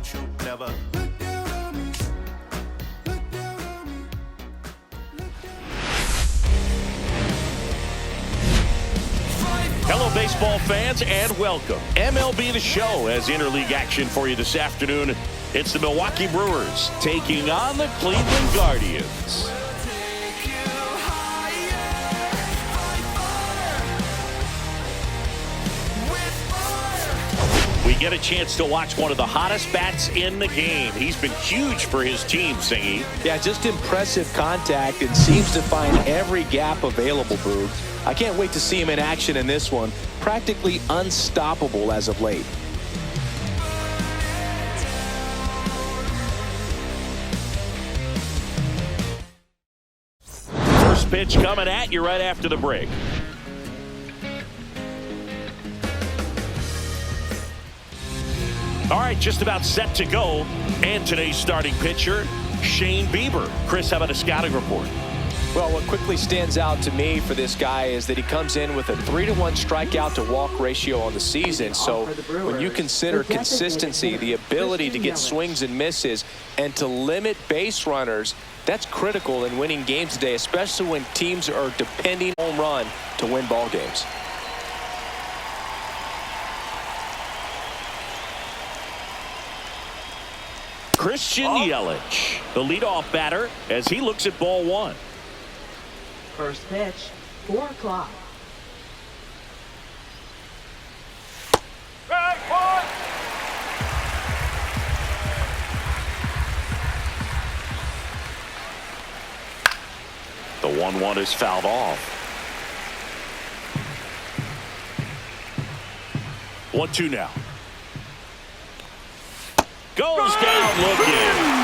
but you never look down on me. Look down on me. Look down. Hello, baseball fans, and welcome. MLB The Show has interleague action for you this afternoon. It's the Milwaukee Brewers taking on the Cleveland Guardians. We get a chance to watch one of the hottest bats in the game. He's been huge for his team, Singy. Yeah, just impressive contact and seems to find every gap available, Boog. I can't wait to see him in action in this one. Practically unstoppable as of late. First pitch coming at you right after the break. All right, just about set to go. And today's starting pitcher, Shane Bieber. Chris, how about a scouting report? Well, what quickly stands out to me for this guy is that he comes in with a 3-to-1 strikeout to walk ratio on the season. So when you consider consistency, the ability to get swings and misses, and to limit base runners, that's critical in winning games today, especially when teams are depending on home run to win ball games. Christian Yelich, the leadoff batter, as he looks at ball one. First pitch, 4 o'clock. The 1-1 is fouled off. 1-2 now. Goes down looking.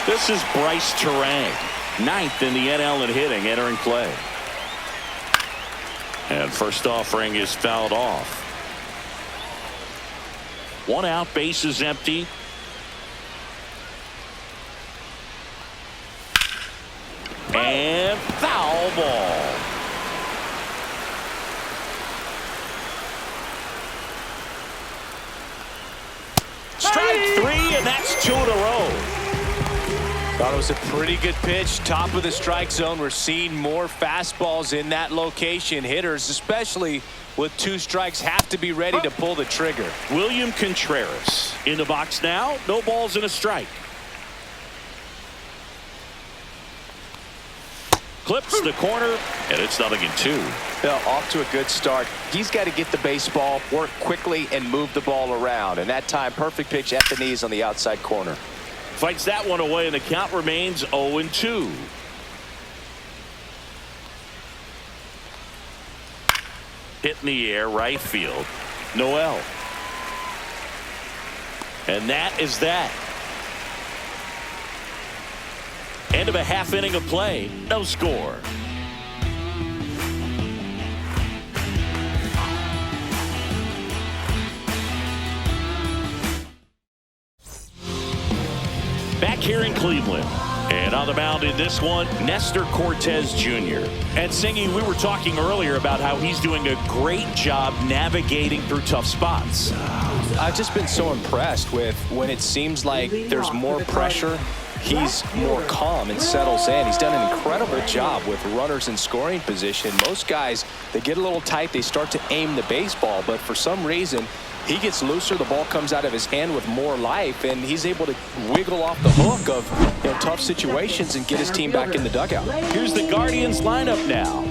This is Bryce Terang, 9th in the NL in hitting, entering play. And first offering is fouled off. 1 out, base is empty. And foul ball. Strike 3, and that's 2 in a row. Thought it was a pretty good pitch. Top of the strike zone. We're seeing more fastballs in that location. Hitters, especially with 2 strikes, have to be ready to pull the trigger. William Contreras in the box now. No balls and a strike. Clips the corner, and it's 0-2. Well, off to a good start. He's got to get the baseball, work quickly, and move the ball around. And that time, perfect pitch at the knees on the outside corner. Fights that one away, and the count remains 0-2. Hit in the air, right field. Noel. And that is that. End of a half inning of play. No score. Back here in Cleveland. And on the mound in this one, Nestor Cortez Jr. And Singy, we were talking earlier about how he's doing a great job navigating through tough spots. I've just been so impressed with when it seems like there's more pressure. He's more calm and settles in. He's done an incredible job with runners in scoring position. Most guys, they get a little tight, they start to aim the baseball, but for some reason, he gets looser, the ball comes out of his hand with more life, and he's able to wiggle off the hook of tough situations and get his team back in the dugout. Here's the Guardians lineup now.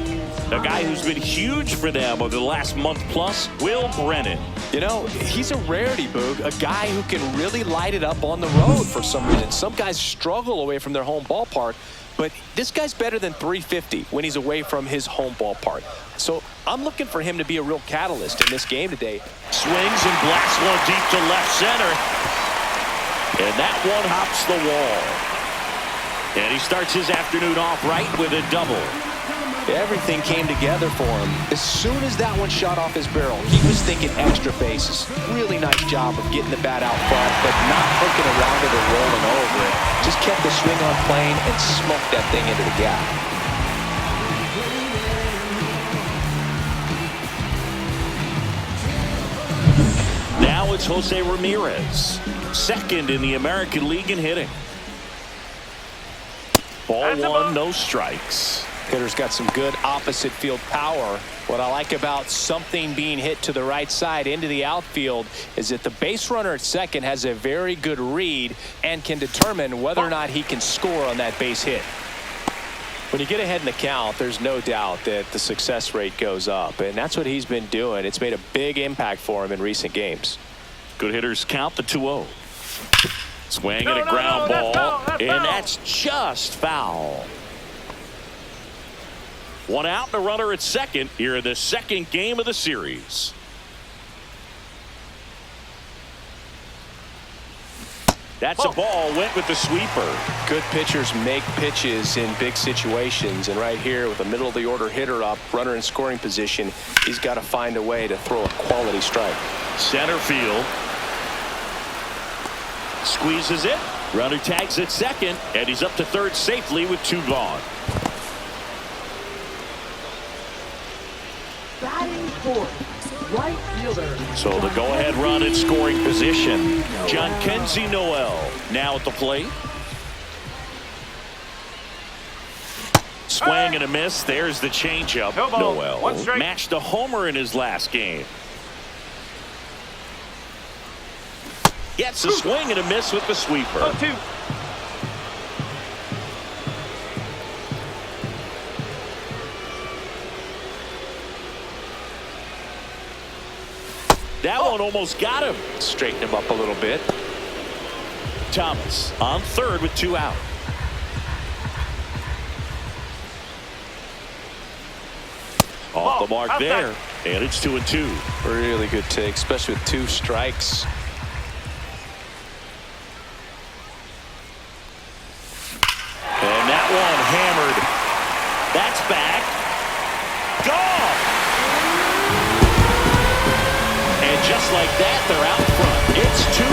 A guy who's been huge for them over the last month plus, Will Brennan. You know, he's a rarity, Boog. A guy who can really light it up on the road for some reason. Some guys struggle away from their home ballpark, but this guy's better than 350 when he's away from his home ballpark. So I'm looking for him to be a real catalyst in this game today. Swings and blasts one deep to left center. And that one hops the wall. And he starts his afternoon off right with a double. Everything came together for him. As soon as that one shot off his barrel, he was thinking extra bases. Really nice job of getting the bat out front, but not hooking around it or rolling over it. Just kept the swing on plane and smoked that thing into the gap. now it's Jose Ramirez, second in the American League in hitting. Ball one, no strikes. Hitter's got some good opposite field power. What I like about something being hit to the right side into the outfield is that the base runner at second has a very good read and can determine whether or not he can score on that base hit. When you get ahead in the count, there's no doubt that the success rate goes up, and that's what he's been doing. It's made a big impact for him in recent games. Good hitters count the 2-0. Swing and a ground ball, and that's just foul. One out and a runner at second here in the second game of the series. That's a ball, went with the sweeper. Good pitchers make pitches in big situations, and right here with a middle of the order hitter up, runner in scoring position, he's got to find a way to throw a quality strike. Center field. Squeezes it. Runner tags at second, and he's up to third safely with 2 gone. Batting fourth, right fielder. So the go-ahead run in scoring position. Jhonkensy Noel now at the plate. Swing and a miss. There's the changeup. Noel matched a homer in his last game. Gets a swing and a miss with the sweeper. 0-2. That one almost got him. Straighten him up a little bit. Thomas on third with 2 out. Off the mark there, and it's 2-2. Really good take, especially with 2 strikes. And that one hammered. That's back. Gone. And just like that, they're out front. It's 2-0.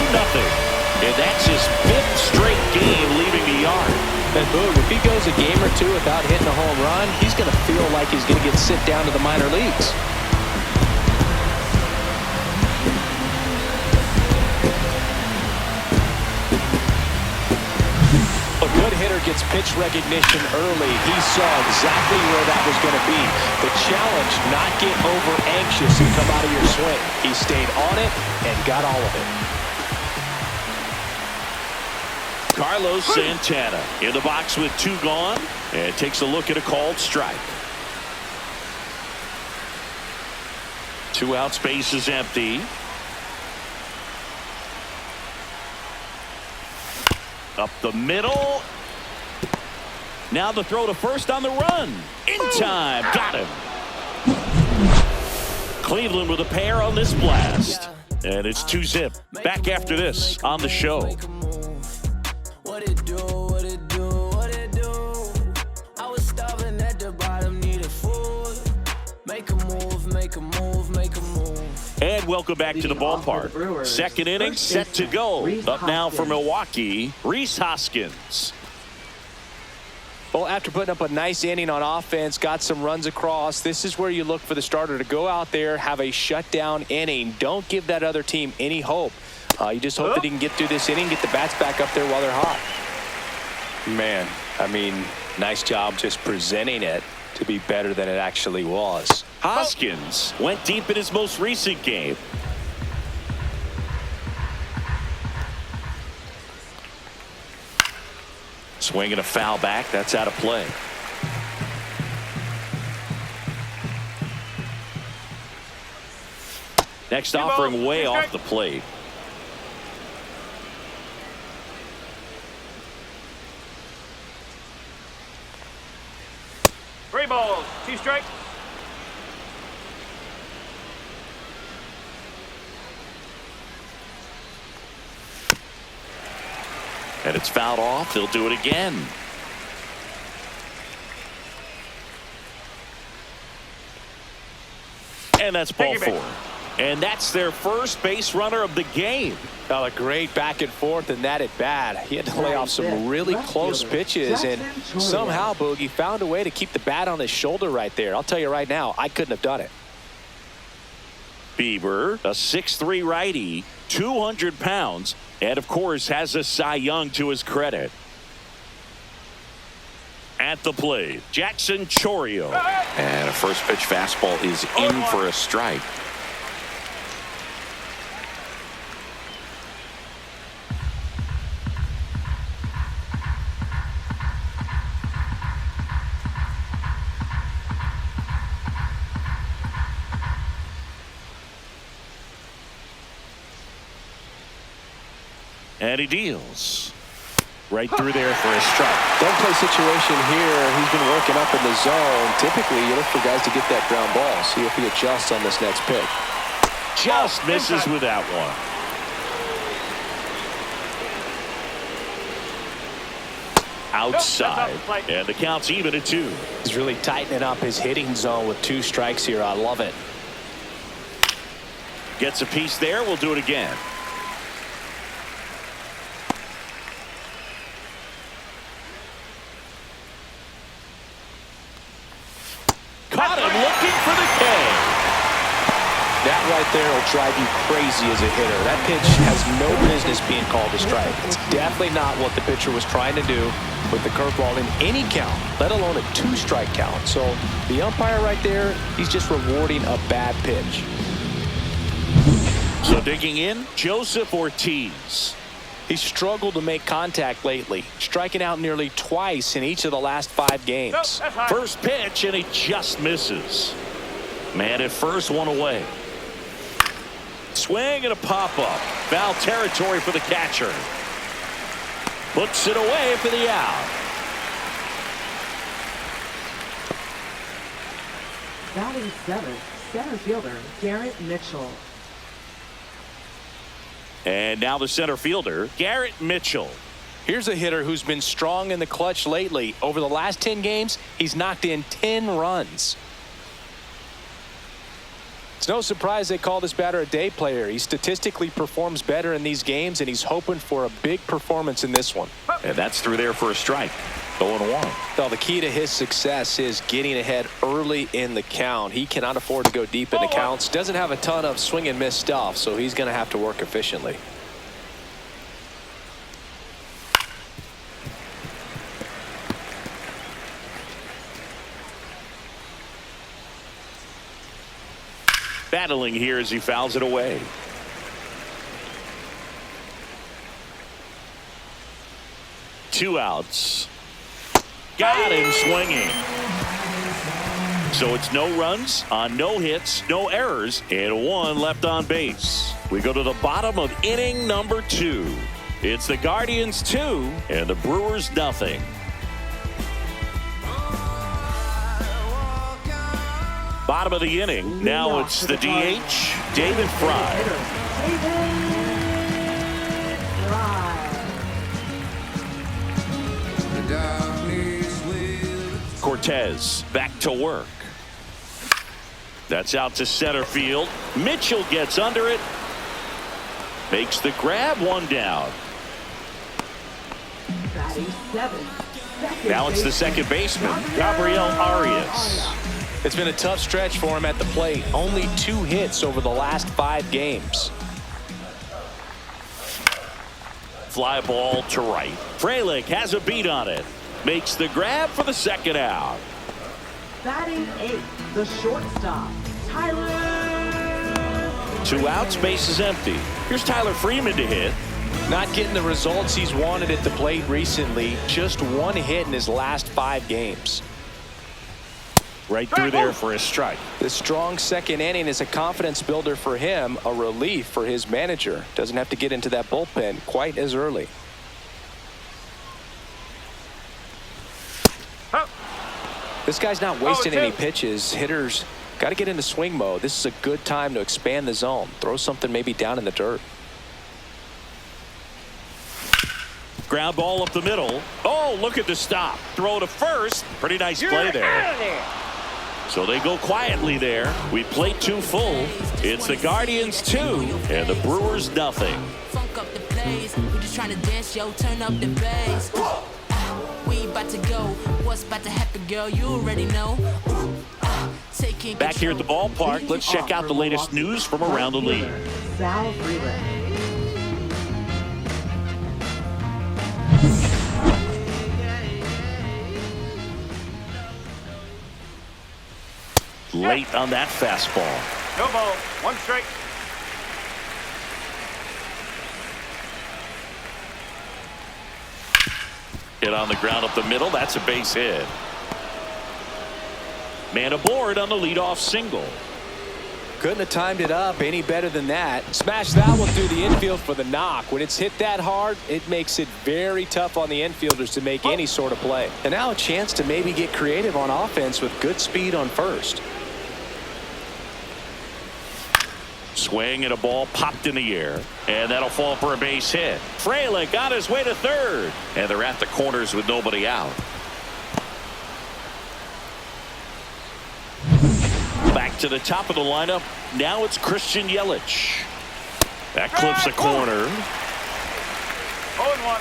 And that's his 5th straight game leaving the yard. And Boog, if he goes a game or 2 without hitting a home run, he's going to feel like he's going to get sent down to the minor leagues. A good hitter gets pitch recognition early. He saw exactly where that was going to be. The challenge, not get over anxious and come out of your swing. He stayed on it and got all of it. Carlos Santana in the box with 2 gone and takes a look at a called strike. 2 out, space is empty. Up the middle. Now the throw to first on the run. In time. Got him. Cleveland with a pair on this blast. And it's 2-zip. Back after this on the show. What it do, what it do, what it do. I was starving at the bottom, needed food. Make a move, make a move, make a move. And welcome back to the ballpark. Second inning set to go. Up now for Milwaukee, Rhys Hoskins. Well, after putting up a nice inning on offense, got some runs across, this is where you look for the starter to go out there, have a shutdown inning. Don't give that other team any hope. You just hope that he can get through this inning, get the bats back up there while they're hot. Man, I mean, nice job just presenting it to be better than it actually was. Hoskins went deep in his most recent game. Swinging a foul back. That's out of play. Next offering way off the plate. Three balls, 2 strikes. And it's fouled off. They'll do it again. And that's ball 4. And that's their first base runner of the game. A great back and forth in that at bat. He had to lay off some really close pitches, and somehow Boogie found a way to keep the bat on his shoulder right there. I'll tell you right now, I couldn't have done it. Bieber, a 6'3" righty, 200 pounds, and of course has a Cy Young to his credit. At the plate, Jackson Chourio. And a first pitch fastball is in for a strike. And he deals. Right through there for a strike. Double play situation here. He's been working up in the zone. Typically, you look for guys to get that ground ball. See if he adjusts on this next pitch. Just misses with that one. Outside. And the count's even at 2. He's really tightening up his hitting zone with 2 strikes here. I love it. Gets a piece there. We'll do it again. Caught him looking for the K. That right there will drive you crazy as a hitter. That pitch has no business being called a strike. It's definitely not what the pitcher was trying to do with the curveball in any count, let alone a 2-strike count. So the umpire right there, he's just rewarding a bad pitch. So digging in, Joseph Ortiz. He's struggled to make contact lately, striking out nearly twice in each of the last 5 games. First pitch, and he just misses. Man at first, one away. Swing and a pop-up. Foul territory for the catcher. Puts it away for the out. Batting 7th, center fielder Garrett Mitchell. And now the center fielder, Garrett Mitchell. Here's a hitter who's been strong in the clutch lately. Over the last 10 games, he's knocked in 10 runs. It's no surprise they call this batter a day player. He statistically performs better in these games, and he's hoping for a big performance in this one. And that's through there for a strike. 0-1. Well, the key to his success is getting ahead early in the count. He cannot afford to go deep in the counts. Doesn't have a ton of swing and miss stuff, so he's going to have to work efficiently. Battling here as he fouls it away. Two outs. Got him swinging. So it's no runs on no hits, no errors, and 1 left on base. We go to the bottom of inning number 2. It's the Guardians 2 and the Brewers nothing. Bottom of the inning. Now it's the DH, David Fry. Cortez back to work. That's out to center field. Mitchell gets under it. Makes the grab, 1 down. Batting 7th. Now it's the second baseman, Gabriel Arias. It's been a tough stretch for him at the plate. Only 2 hits over the last 5 games. Fly ball to right. Frelick has a beat on it. Makes the grab for the second out. Batting 8th, the shortstop, Tyler. 2 outs, base is empty. Here's Tyler Freeman to hit. Not getting the results he's wanted at the plate recently. Just 1 hit in his last 5 games. Right through there for a strike. This strong second inning is a confidence builder for him, a relief for his manager. Doesn't have to get into that bullpen quite as early. This guy's not wasting any pitches. Hitters got to get into swing mode. This is a good time to expand the zone. Throw something maybe down in the dirt. Ground ball up the middle. Oh, look at the stop. Throw to first. Pretty nice play there. So they go quietly there. We play 2 full. It's the Guardians 2 and the Brewers nothing. Funk up the place. We just trying to dance, yo. Turn up the bass. We about to go. What's about to happen, girl? You already know. Back here at the ballpark, let's check out the latest news from around the league. Sal Freeland. Late on that fastball. No ball. One strike. Hit on the ground up the middle. That's a base hit. Man aboard on the leadoff single. Couldn't have timed it up any better than that. Smash that one through the infield for the knock. When it's hit that hard, it makes it very tough on the infielders to make any sort of play. And now a chance to maybe get creative on offense with good speed on first. Swing and a ball popped in the air, and that'll fall for a base hit. Frelick got his way to third, and they're at the corners with nobody out. Back to the top of the lineup. Now it's Christian Yelich. That clips a corner. 0-1.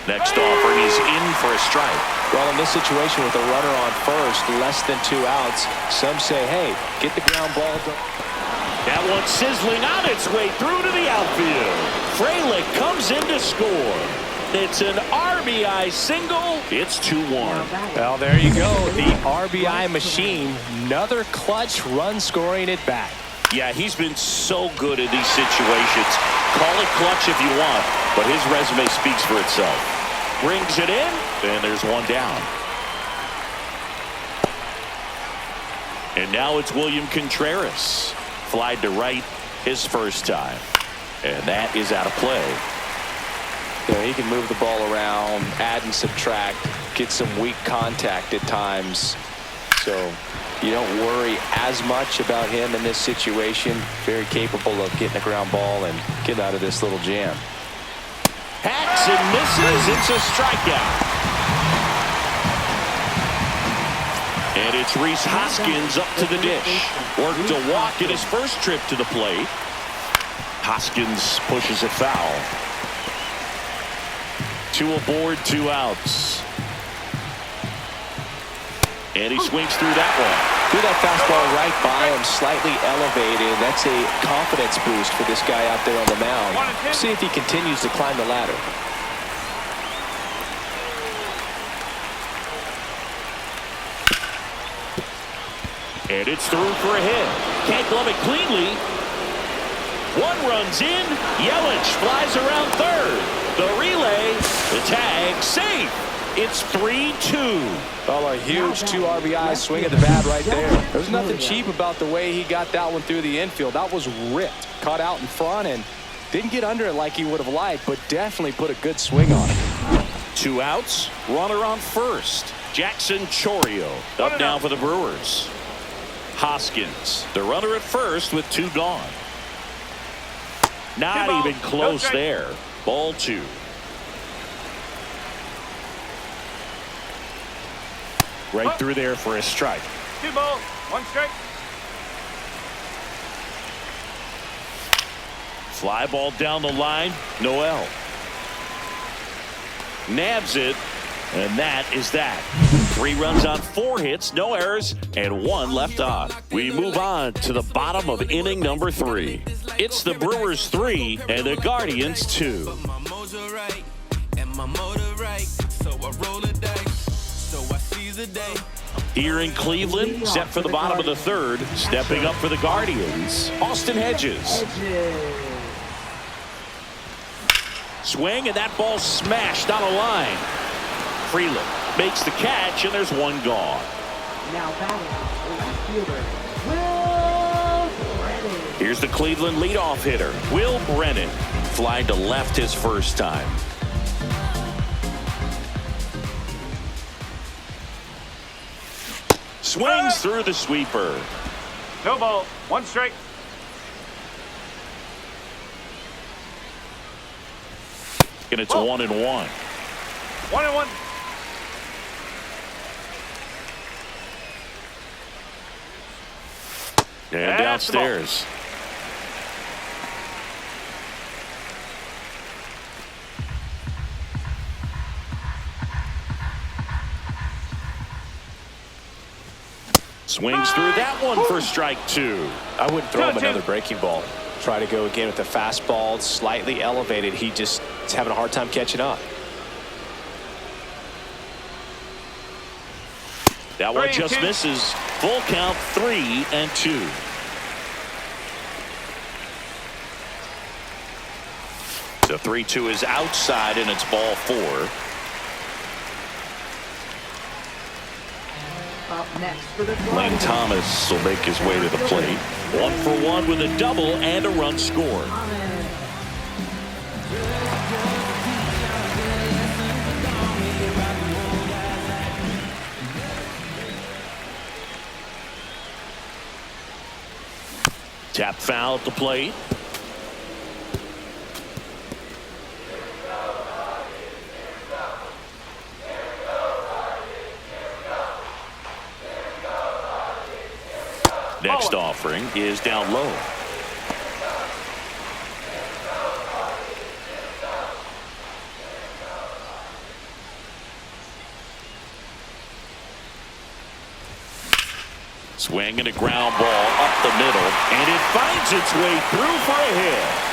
Next offering is in for a strike. Well, in this situation with a runner on first, less than 2 outs, some say, hey, get the ground ball. That one sizzling on its way through to the outfield. Frelick comes in to score. It's an RBI single. It's 2-1. Well, there you go. The RBI machine. Another clutch run scoring at bat. Yeah, he's been so good in these situations. Call it clutch if you want, but his resume speaks for itself. Brings it in, and there's one down. And now it's William Contreras. Flied to right his first time. And that is out of play. Yeah, he can move the ball around, add and subtract, get some weak contact at times. So you don't worry as much about him in this situation. Very capable of getting a ground ball and getting out of this little jam. Hacks and misses. It's a strikeout. And it's Rhys Hoskins up to the dish. Worked a walk in his first trip to the plate. Hoskins pushes it foul. 2 aboard, 2 outs. And he swings through that one. Threw that fastball right by him, slightly elevated. That's a confidence boost for this guy out there on the mound. See if he continues to climb the ladder. And it's through for a hit. Can't glove it cleanly. One runs in. Yelich flies around third. The relay, the tag, safe. It's 3-2. Well, a huge 2 RBI swing at the bat right there. There's nothing cheap about the way he got that one through the infield. That was ripped. Caught out in front and didn't get under it like he would have liked, but definitely put a good swing on it. 2 outs. Runner on first. Jackson Chourio up now for the Brewers. Hoskins, the runner at first with 2 gone. Not even close there. Ball 2. Right through there for a strike. 2 balls. 1 strike. Fly ball down the line. Noel nabs it, and that is that. 3 runs on 4 hits, no errors, and 1 left on. We move on to the bottom of inning number 3. It's the Brewers 3 and the Guardians 2. Here in Cleveland, set for the bottom of the 3rd, stepping up for the Guardians, Austin Hedges. Swing, and that ball smashed on a line. Frelick makes the catch, and there's 1 gone. Now batting, left fielder, Will Brennan. Here's the Cleveland leadoff hitter, Will Brennan. Flying to left his first time. Swings through the sweeper. No ball. 1 strike. And it's 1-1. 1-1. And downstairs. Swings through that one for strike 2. I wouldn't throw him another breaking ball. Try to go again with the fastball, slightly elevated. He just is having a hard time catching up. That one just misses. Full count, 3-2. The 3-2 is outside, and it's ball 4. Up next for the Lane Thomas will make his way to the plate. 1-for-1 with a double and a run scored. Tap foul at the plate. Next offering is down low. Swing and a ground ball up the middle, and it finds its way through for a hit.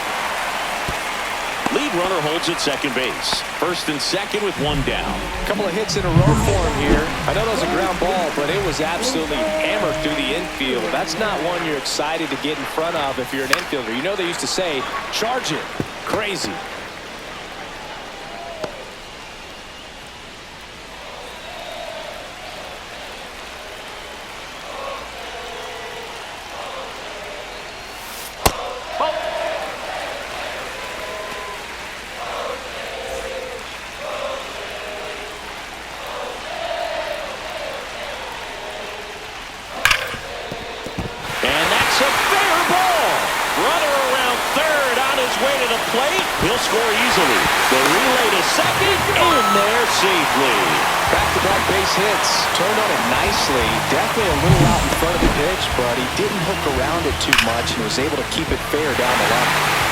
Lead runner holds at second base. First and second with one down. A couple of hits in a row for him here. I know that was a ground ball, but it was absolutely hammered through the infield. That's not one you're excited to get in front of if you're an infielder. You know they used to say, charge it. Crazy. He'll score easily. The relay to second, in there safely. Back-to-back base hits. Turned on it nicely. Definitely a little out in front of the pitch, but he didn't hook around it too much and was able to keep it fair down the line.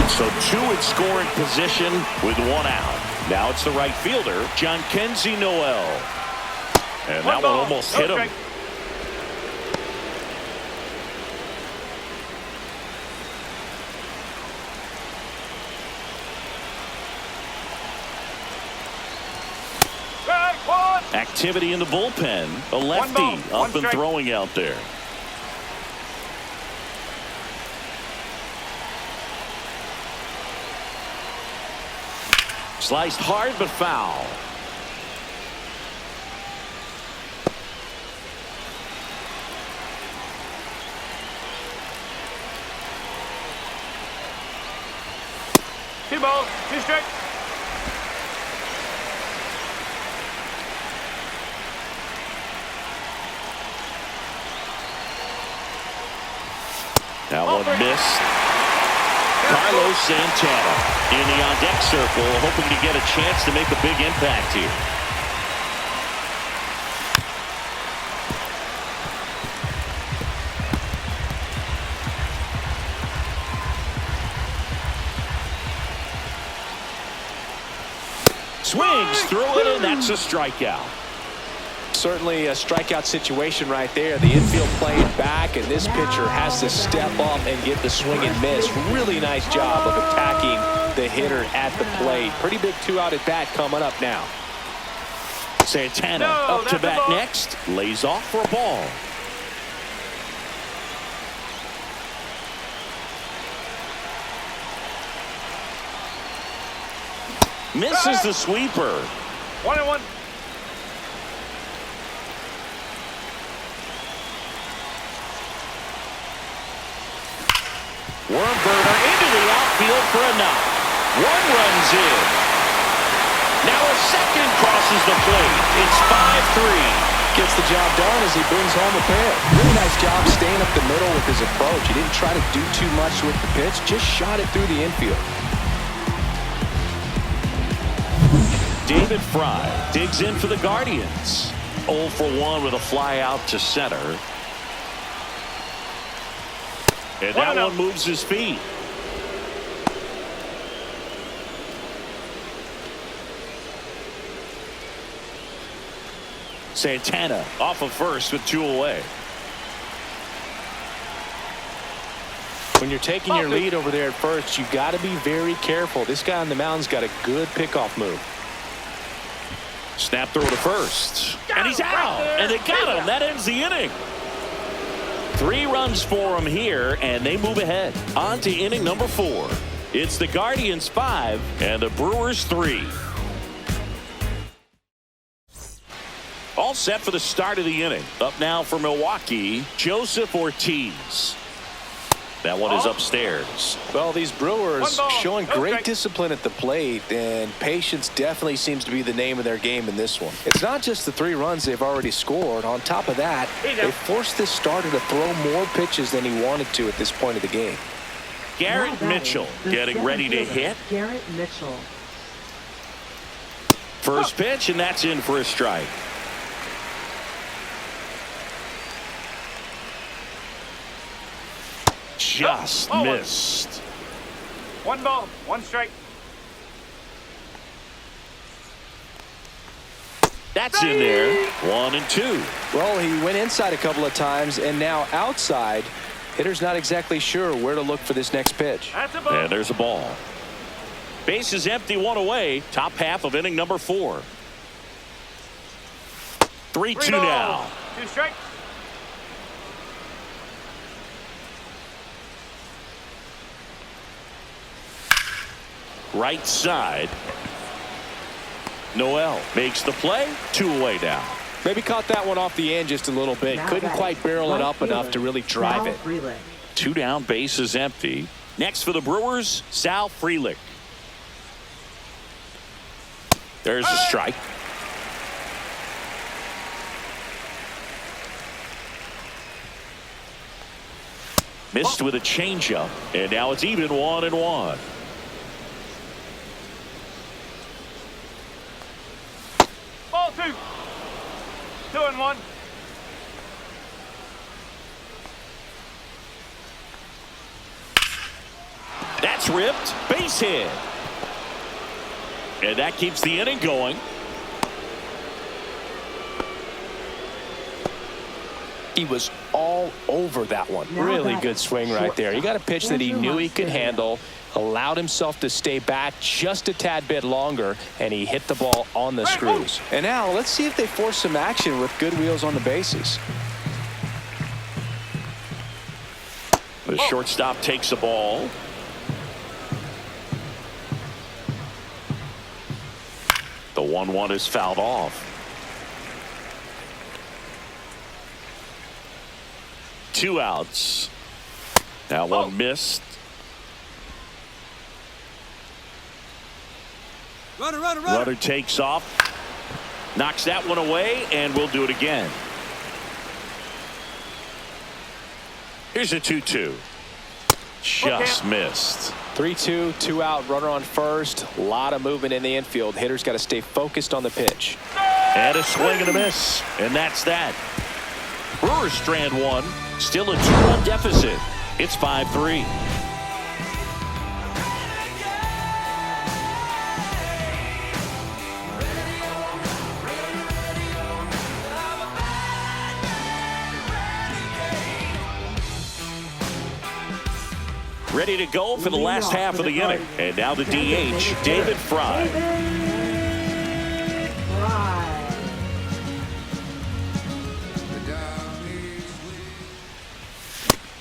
So two in scoring position with one out. Now it's the right fielder, John Kenzie Noel. And that one almost hit him. Activity in the bullpen. A lefty up and throwing out there. Sliced hard but foul. Two balls, two strikes. That one missed. Carlos Santana in the on-deck circle, hoping to get a chance to make a big impact here. Swings through it, and that's a strikeout. Certainly a strikeout situation right there. The infield playing back, and this pitcher has to step up and get the swing and miss. Really nice job of attacking the hitter at the plate. Pretty big two-out at bat coming up now. Santana up to bat next. Lays off for a ball. Misses the sweeper. 1-1. Wormburner into the outfield for a knock. One runs in. Now a second crosses the plate. It's 5-3. Gets the job done as he brings home a pair. Really nice job staying up the middle with his approach. He didn't try to do too much with the pitch, just shot it through the infield. David Fry digs in for the Guardians. 0 for 1 with a fly out to center. And that one moves his feet. Santana off of first with 2 away. When you're taking your lead over there at first, you got to be very careful. This guy on the mound's got a good pickoff move. Snap throw to first. And he's out. And they got him. That ends the inning. 3 runs for him here, and they move ahead. On to inning number 4. It's the Guardians 5 and the Brewers 3. All set for the start of the inning. Up now for Milwaukee, Joseph Ortiz. That one is upstairs. Well, these Brewers showing great discipline at the plate, and patience definitely seems to be the name of their game in this one. It's not just the 3 runs they've already scored. On top of that, they forced this starter to throw more pitches than he wanted to at this point of the game. Garrett Mitchell getting ready to hit. Garrett Mitchell. First pitch, and that's in for a strike. Just missed. 1 ball, 1 strike. That's in there. 1 and 2. Well, he went inside a couple of times, and now outside. Hitter's not exactly sure where to look for this next pitch. That's a ball. And there's a ball. Base is empty, 1 away. Top half of inning number 4. 3-2 now. 2 strikes. Right side. Noel makes the play. 2 away now. Maybe caught that one off the end just a little bit. Couldn't quite barrel it up enough to really drive it. 2 down, base is empty. Next for the Brewers, Sal Frelick. There's a strike. Missed with a changeup, and now it's even 1-1. Ball 2. 2-1. That's ripped. Base hit. And that keeps the inning going. He was all over that one. Really good swing right there. He got a pitch that he knew he could handle, allowed himself to stay back just a tad bit longer, and he hit the ball on the screws. And now let's see if they force some action with good wheels on the bases. The shortstop takes the ball. The 1-1 is fouled off. 2 outs. That one missed. Runner takes off. Knocks that one away, and we'll do it again. Here's a 2-2. Just missed. 3-2, 2 out, runner on first. A lot of movement in the infield. Hitter's got to stay focused on the pitch. And a swing and a miss. And that's that. Brewers strand 1. Still a 2-run deficit. It's 5-3. Ready to go for the last half of the inning. And now the DH, David Fry.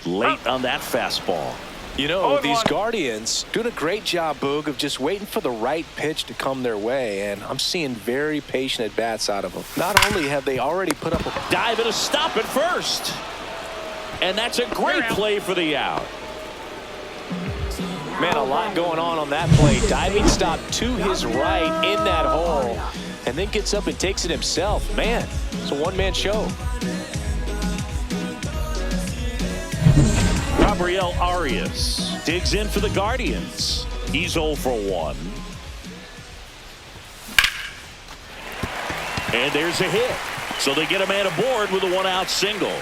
Late on that fastball. You know, these Guardians doing a great job, Boog, of just waiting for the right pitch to come their way, and I'm seeing very patient at-bats out of them. Not only have they already put up a dive and a stop at first. And that's a great play for the out. Man, a lot going on that play. Diving stop to his right in that hole, and then gets up and takes it himself. Man, it's a one-man show. Gabriel Arias digs in for the Guardians. He's 0 for 1. And there's a hit. So they get a man aboard with a 1-out single.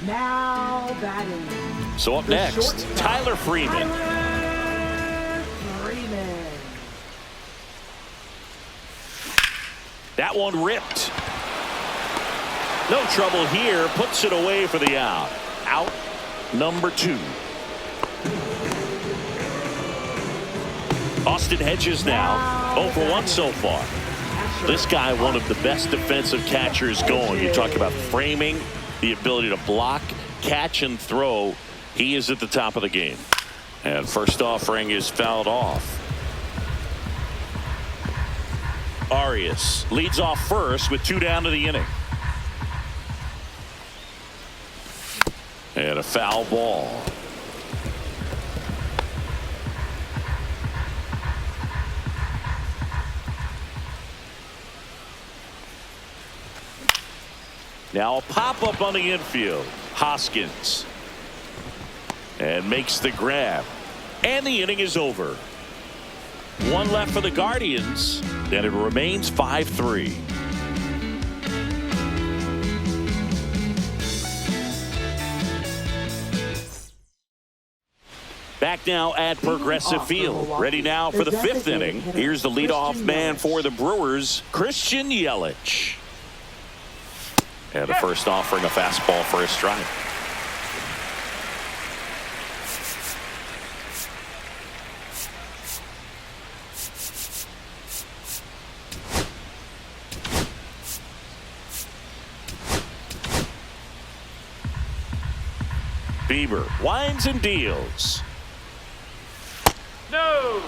Now batting. So up The next, shortstop, Tyler Freeman. Tyler Freeman. That one ripped. No trouble here. Puts it away for the out. Out number 2. Austin Hedges now 0 for 1 so far. This guy, one of the best defensive catchers going. You talk about framing, the ability to block, catch, and throw. He is at the top of the game. And first offering is fouled off. Arias leads off first with 2 down to the inning. And a foul ball. Now a pop-up on the infield. Hoskins. And makes the grab. And the inning is over. 1 left for the Guardians. And it remains 5-3. Back now at Progressive Field. Ready now for the 5th inning. Here's the leadoff man for the Brewers, Christian Yelich. And the first offering, a fastball for a strike. Bieber winds and deals. No.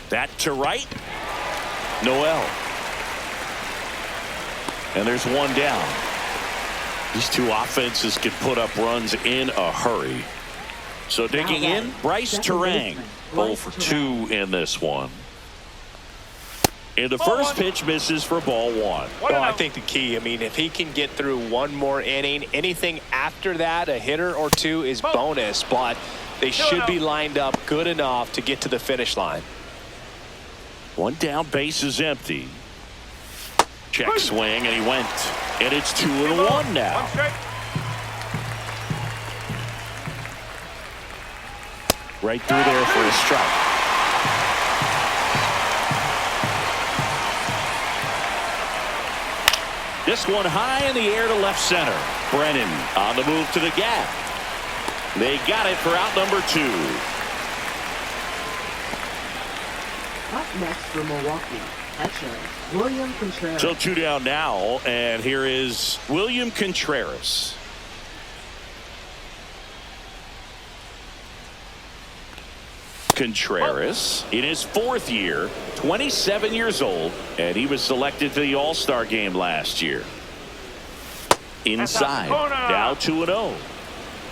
That to right. Noel. And there's 1 down. These 2 offenses can put up runs in a hurry. So digging in, Bryce Terang. 0 for 2 in this one. And the first pitch misses for ball 1. Well, I think the key, if he can get through 1 more inning, anything after that, a hitter or 2 is bonus, but they should be lined up good enough to get to the finish line. 1 down, base is empty. Check swing, and he went. And it's 2-1 now. Right through there for a strike. This one high in the air to left center. Brennan on the move to the gap. They got it for out number 2. Up next for Milwaukee, catcher William Contreras. So 2 down now, and here is William Contreras. Contreras in his 4th year, 27 years old, and he was selected to the All-Star game last year. Inside, now 2-0.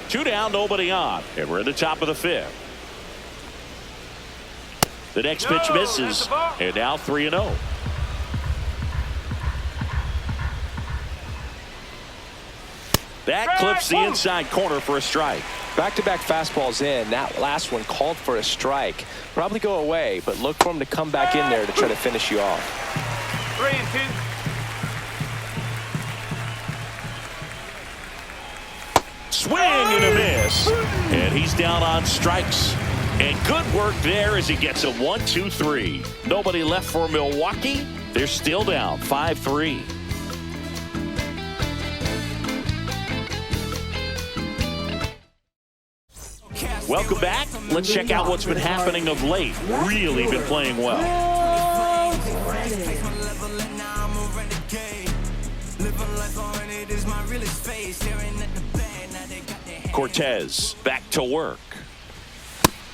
2 down, nobody on, and we're in the top of the 5th. The next pitch misses, and now 3-0. That clips the inside corner for a strike. Back-to-back fastballs in. That last one called for a strike. Probably go away, but look for him to come back in there to try to finish you off. 3-2. Swing and a miss. And he's down on strikes. And good work there as he gets a 1-2-3. Nobody left for Milwaukee. They're still down 5-3. Welcome back. Let's check out what's been happening of late. Really been playing well. Cortez back to work.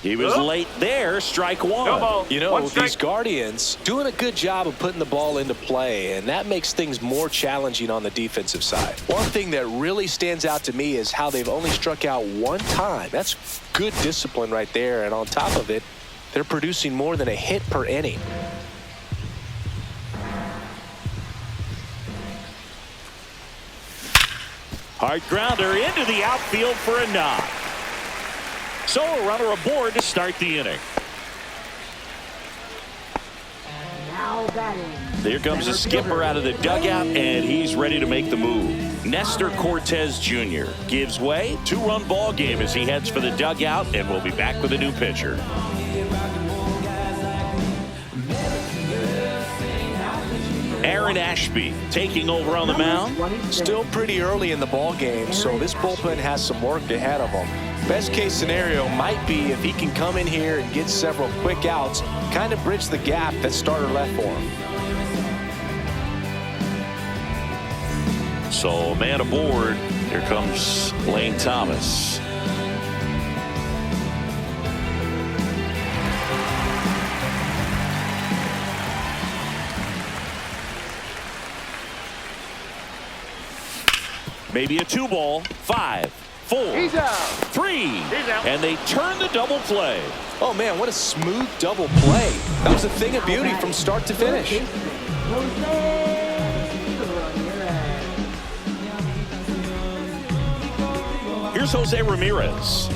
He was late there. Strike 1. You know, these Guardians doing a good job of putting the ball into play, and that makes things more challenging on the defensive side. One thing that really stands out to me is how they've only struck out 1 time. That's good discipline right there, and on top of it, they're producing more than a hit per inning. Hard grounder into the outfield for a knock. So a runner aboard to start the inning. Now batting. There comes the skipper out of the dugout, and he's ready to make the move. Nestor Cortez Jr. gives way. 2-run ball game as he heads for the dugout, and we'll be back with a new pitcher. Aaron Ashby taking over on the mound. Still pretty early in the ball game, so this bullpen has some work ahead of them. Best case scenario might be if he can come in here and get several quick outs, kind of bridge the gap that starter left for him. So man aboard. Here comes Lane Thomas. Maybe a 2-ball. 5, 4, He's out. 3, He's out. and they turn the double play. Oh man, what a smooth double play. That was a thing of beauty from start to finish. Here's Jose Ramirez.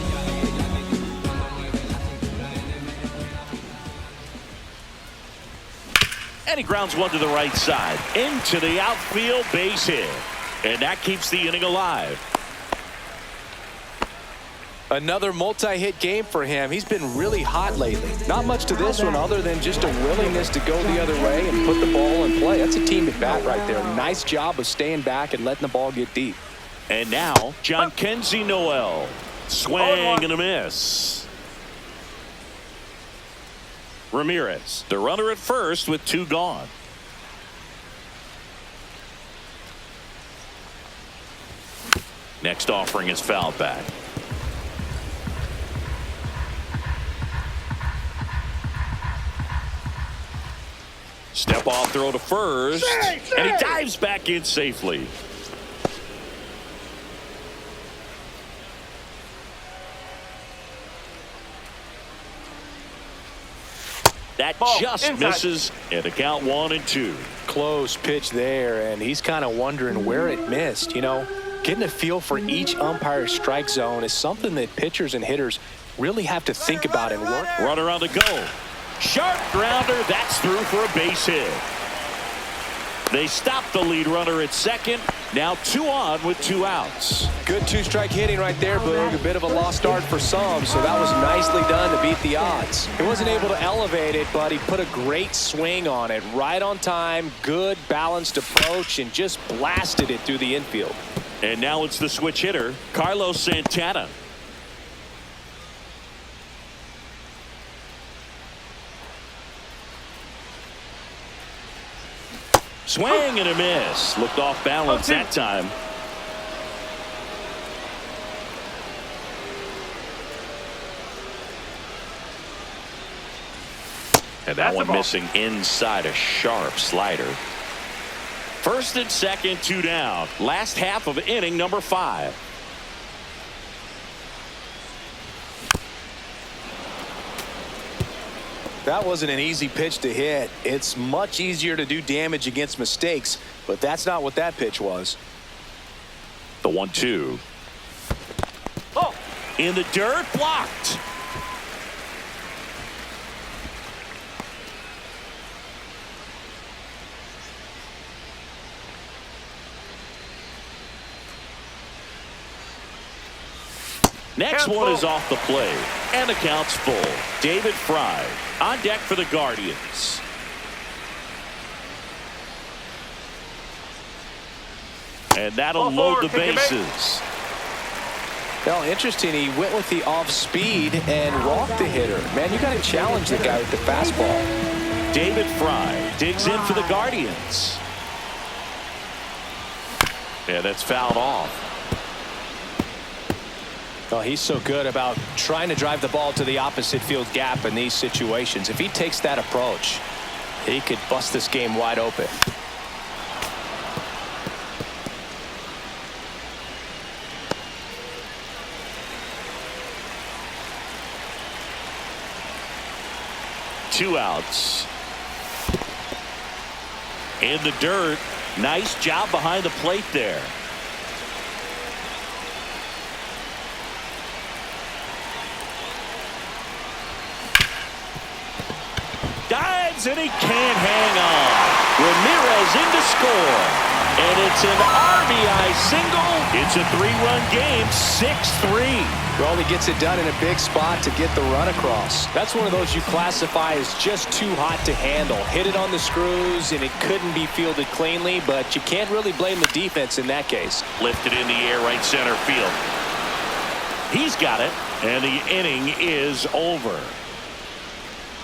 And he grounds one to the right side. Into the outfield, base hit. And that keeps the inning alive. Another multi-hit game for him. He's been really hot lately. Not much to this one other than just a willingness to go the other way and put the ball in play. That's a team at bat right there. Nice job of staying back and letting the ball get deep. And now, John Kenzie Noel. Swing and a miss. Ramirez, the runner at first with 2 gone. Next offering is fouled back. Step off throw to first. And he dives back in safely. That Ball just inside. misses, and the count 1-2. Close pitch there, and he's kind of wondering where it missed. You know, getting a feel for each umpire's strike zone is something that pitchers and hitters really have to think about and work. Runner on the go. Sharp grounder. That's through for a base hit. They stop the lead runner at second. Now 2 on with 2 outs. Good 2-strike hitting right there, Boog. A bit of a lost start for some, so that was nicely done to beat the odds. He wasn't able to elevate it, but he put a great swing on it. Right on time, good balanced approach, and just blasted it through the infield. And now it's the switch hitter, Carlos Santana. Swing and a miss. Looked off balance that time. And that one missing inside a sharp slider. First and second, 2 down. Last half of inning number 5. That wasn't an easy pitch to hit. It's much easier to do damage against mistakes, but that's not what that pitch was. The 1-2. Oh, in the dirt, blocked. Next one is off the plate, and the count's full. David Fry on deck for the Guardians. And that'll load the bases. Well, interesting. He went with the off speed and walked the hitter. Man, you got to challenge the guy with the fastball. David Fry digs in for the Guardians. Yeah, that's fouled off. Well, he's so good about trying to drive the ball to the opposite field gap in these situations. If he takes that approach, he could bust this game wide open. Two outs. In the dirt. Nice job behind the plate there. Dives drives, and he can't hang on. Ramirez in to score. And it's an RBI single. It's a 3-run game, 6-3. Well, he gets it done in a big spot to get the run across. That's one of those you classify as just too hot to handle. Hit it on the screws, and it couldn't be fielded cleanly, but you can't really blame the defense in that case. Lifted in the air, right center field. He's got it, and the inning is over.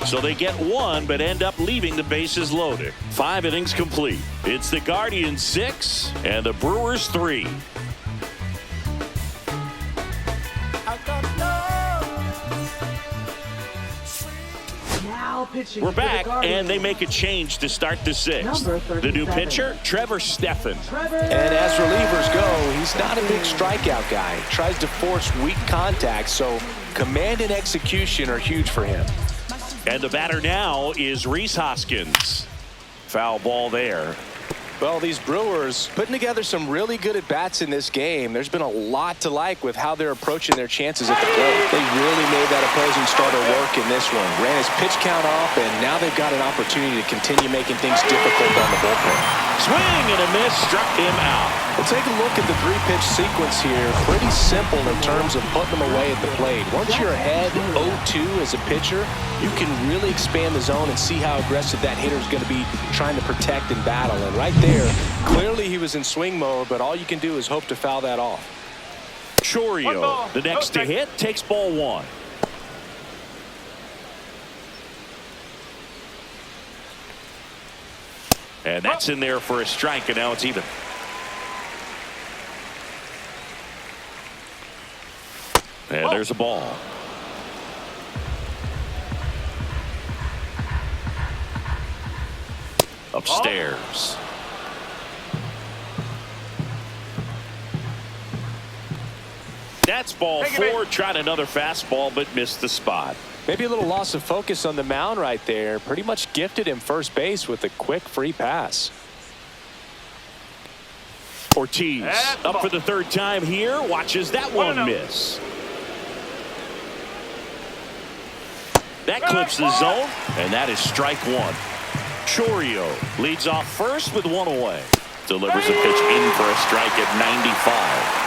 So they get one, but end up leaving the bases loaded. 5 innings complete. It's the Guardians 6 and the Brewers 3. Now pitching. We're for the back, Guardians. and they make a change to start the 6th. Number The new 37. pitcher, Trevor Stephan. And as relievers go, he's not a big strikeout guy. Tries to force weak contact, so command and execution are huge for him. And the batter now is Rhys Hoskins. Foul ball there. Well, these Brewers putting together some really good at-bats in this game. There's been a lot to like with how they're approaching their chances at the plate. They really made that opposing starter work in this one. Ran his pitch count off, and now they've got an opportunity to continue making things difficult on the bullpen. Swing and a miss, struck him out. Well, take a look at the 3-pitch sequence here. Pretty simple in terms of putting them away at the plate. Once you're ahead 0-2 as a pitcher, you can really expand the zone and see how aggressive that hitter is going to be trying to protect and battle. And right there, clearly he was in swing mode, but all you can do is hope to foul that off. Chorio, the next to hit, takes ball 1. And that's in there for a strike, and now it's even. And there's a ball. Upstairs. That's ball 4. Tried another fastball, but missed the spot. Maybe a little loss of focus on the mound right there. Pretty much gifted him first base with a quick free pass. Ortiz up for the 3rd time here. Watches that one miss. That clips the zone, and that is strike 1. Chorio leads off first with 1 away. Delivers a pitch in for a strike at 95.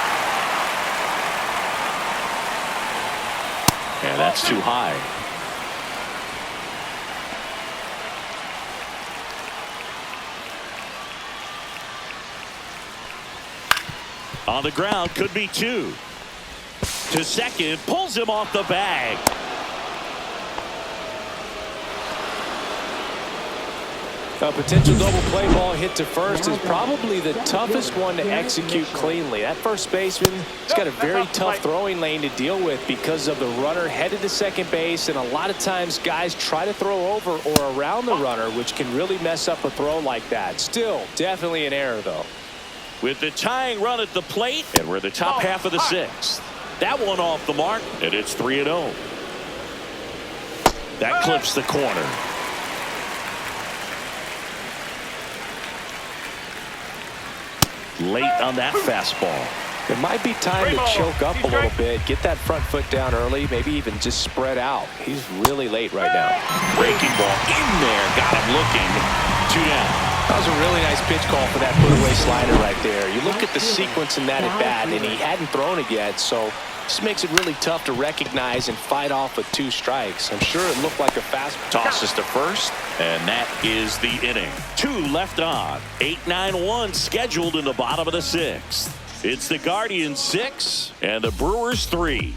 And that's too high. On the ground, could be 2. To second, pulls him off the bag. A potential double play ball hit to first is probably the toughest one to execute cleanly. That first baseman has got a very tough throwing lane to deal with because of the runner headed to second base, and a lot of times guys try to throw over or around the runner, which can really mess up a throw like that. Still, definitely an error, though. With the tying run at the plate, and we're the top half of the 6th. That one off the mark, and it's 3-0. That clips the corner. Late on that fastball. It might be time to choke up a little bit, get that front foot down early, maybe even just spread out. He's really late right now. Breaking ball in there, got him looking. 2 down. That was a really nice pitch call for that put-away slider right there. You look at the sequence in that at-bat, and he hadn't thrown it yet, so this makes it really tough to recognize and fight off with 2 strikes. I'm sure it looked like a fast Tosses to first, and that is the inning. 2 left on. 8-9-1 scheduled in the bottom of the 6th. It's the Guardians 6 and the Brewers 3.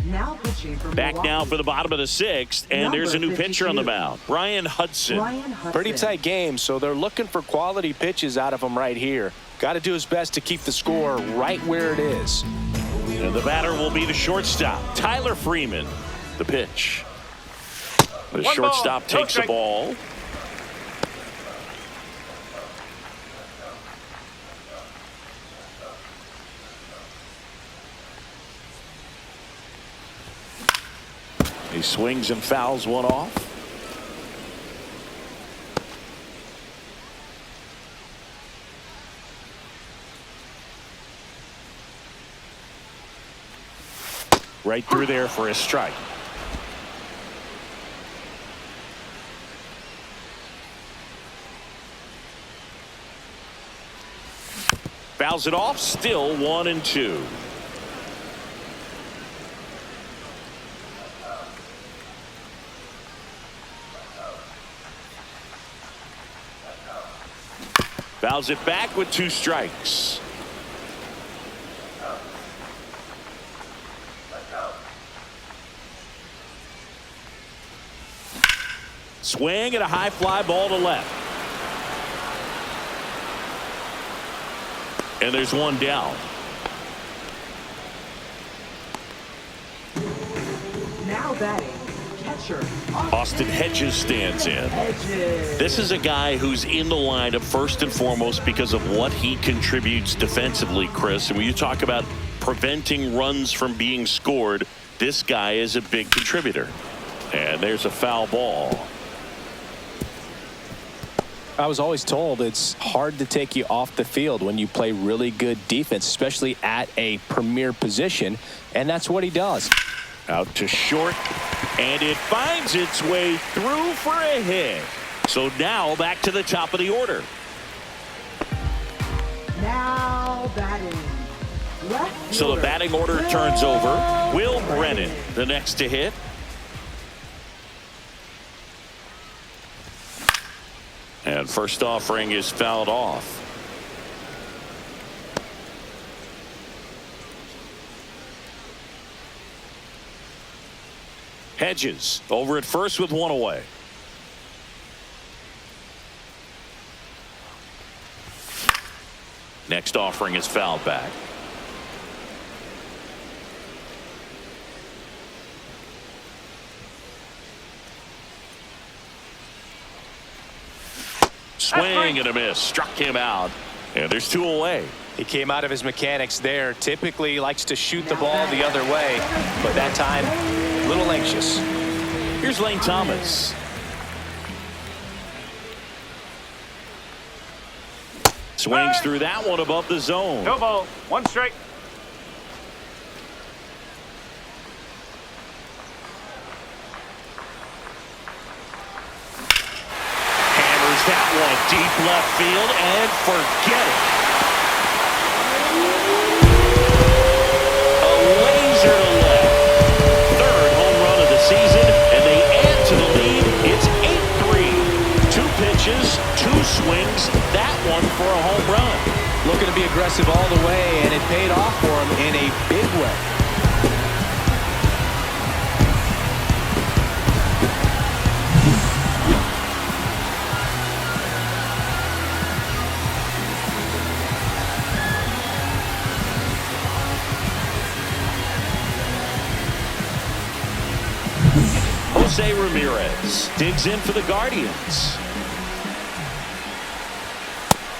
Now pitching for Back Milwaukee. now for the bottom of the 6th, and there's a new pitcher on the mound, Brian Hudson. Pretty tight game, so they're looking for quality pitches out of him right here. Got to do his best to keep the score right where it is. And the batter will be the shortstop, Tyler Freeman. The pitch. The shortstop takes the ball. He swings and fouls one off. Right through there for a strike. Fouls it off, still 1-2. Fouls it back with 2 strikes. Swing and a high fly ball to left. And there's one down. Now batting, catcher Austin Hedges stands in. This is a guy who's in the lineup first and foremost because of what he contributes defensively, Chris. And when you talk about preventing runs from being scored, this guy is a big contributor. And there's a foul ball. I was always told it's hard to take you off the field when you play really good defense, especially at a premier position, and that's what he does. Out to short, and it finds its way through for a hit. So now back to the top of the order. now batting. Left So the batting order turns over. Will Brennan, the next to hit. And first offering is fouled off. Hedges over at first with one away. Next offering is fouled back. Swing and a miss. Struck him out. And there's two away. He came out of his mechanics there. Typically he likes to shoot the ball the other way, but that time a little anxious. Here's Lane Thomas. Swings through that one above the zone. No ball. One strike. Hammers that one deep left field and forget it. A laser to left. Third home run of the season, and they add to the lead. It's 8-3. Two pitches, two swings. That one for a home run. Looking to be aggressive all the way, and it paid off for him in a big way. Jose Ramirez digs in for the Guardians.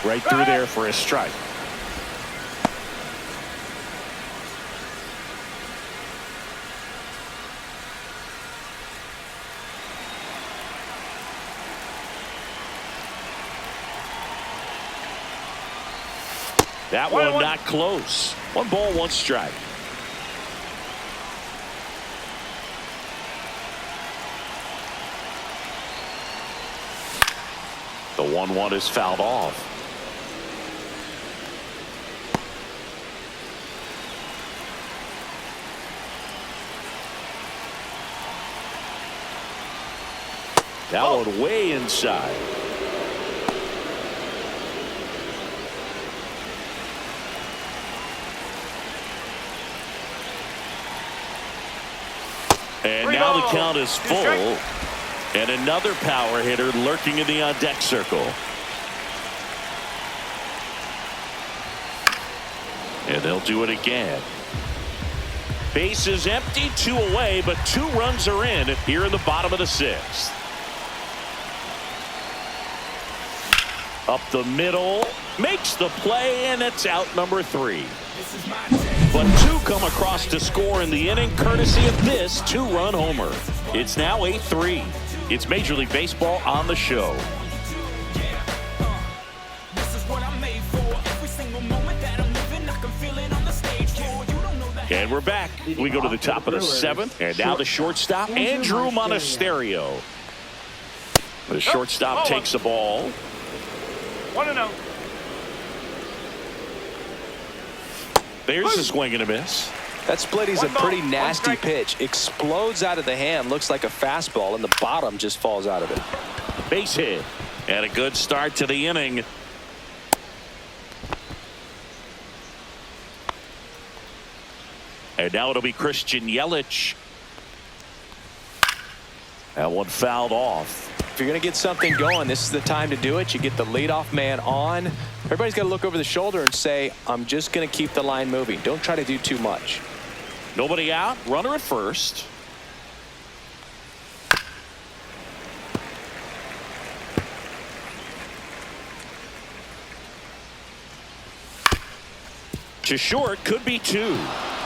Right through there for a strike. That one not close. 1 ball, 1 strike. The 1-1 is fouled off. That one way inside. And now the count is full. And another power hitter lurking in the on-deck circle. And they'll do it again. Base is empty, 2 away, but 2 runs are in here in the bottom of the 6th. Up the middle, makes the play, and it's out number 3. But 2 come across to score in the inning, courtesy of this 2-run homer. It's now 8-3. It's Major League Baseball on the show. And we're back. We go to the top of the 7th. And now the shortstop, Andrew Monasterio. The shortstop takes the ball. 1-0. There's a swing and a miss. That split is a One ball, pretty one nasty strike. pitch. Explodes out of the hand. Looks like a fastball, and the bottom just falls out of it. Base hit. And a good start to the inning. And now it'll be Christian Yelich. That one fouled off. If you're going to get something going, this is the time to do it. You get the leadoff man on. Everybody's got to look over the shoulder and say, I'm just going to keep the line moving. Don't try to do too much. Nobody out. Runner at first. To short, could be 2.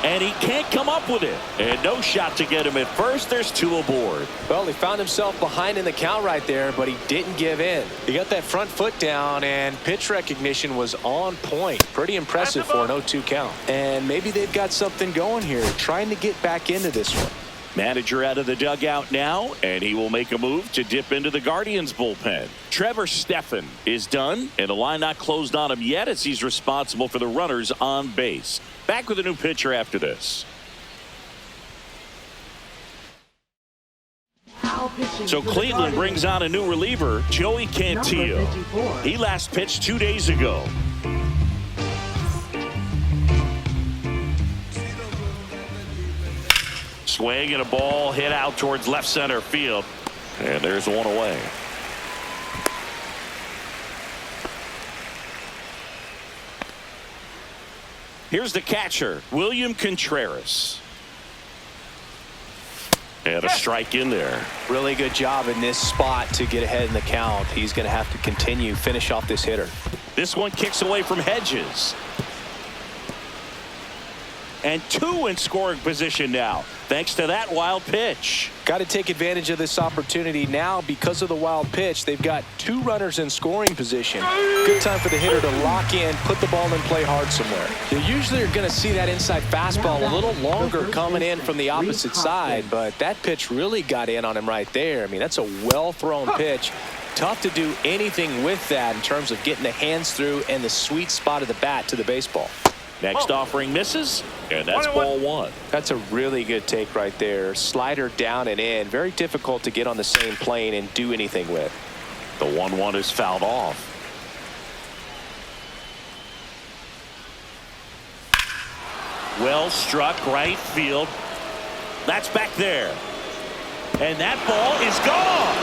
And he can't come up with it. And no shot to get him at first. There's 2 aboard. Well, he found himself behind in the count right there, but he didn't give in. He got that front foot down, and pitch recognition was on point. Pretty impressive for an 0-2 count. And maybe they've got something going here, trying to get back into this one. Manager out of the dugout now, and he will make a move to dip into the Guardians bullpen. Trevor Stephan is done, and the line not closed on him yet as he's responsible for the runners on base. Back with a new pitcher after this. So Cleveland brings on a new reliever, Joey Cantillo. He last pitched 2 days ago. Swing and a ball hit out towards left center field. And there's one away. Here's the catcher, William Contreras. And a strike in there. Really good job in this spot to get ahead in the count. He's going to have to continue, finish off this hitter. This one kicks away from Hedges. And 2 in scoring position now, thanks to that wild pitch. Got to take advantage of this opportunity now because of the wild pitch. They've got 2 runners in scoring position. Good time for the hitter to lock in, put the ball in play hard somewhere. You usually are going to see that inside fastball a little longer coming in from the opposite side, but that pitch really got in on him right there. I mean, that's a well-thrown pitch. Tough to do anything with that in terms of getting the hands through and the sweet spot of the bat to the baseball. Next offering misses, and that's ball 1. That's a really good take right there. Slider down and in. Very difficult to get on the same plane and do anything with. The 1-1 is fouled off. Well struck right field. That's back there. And that ball is gone.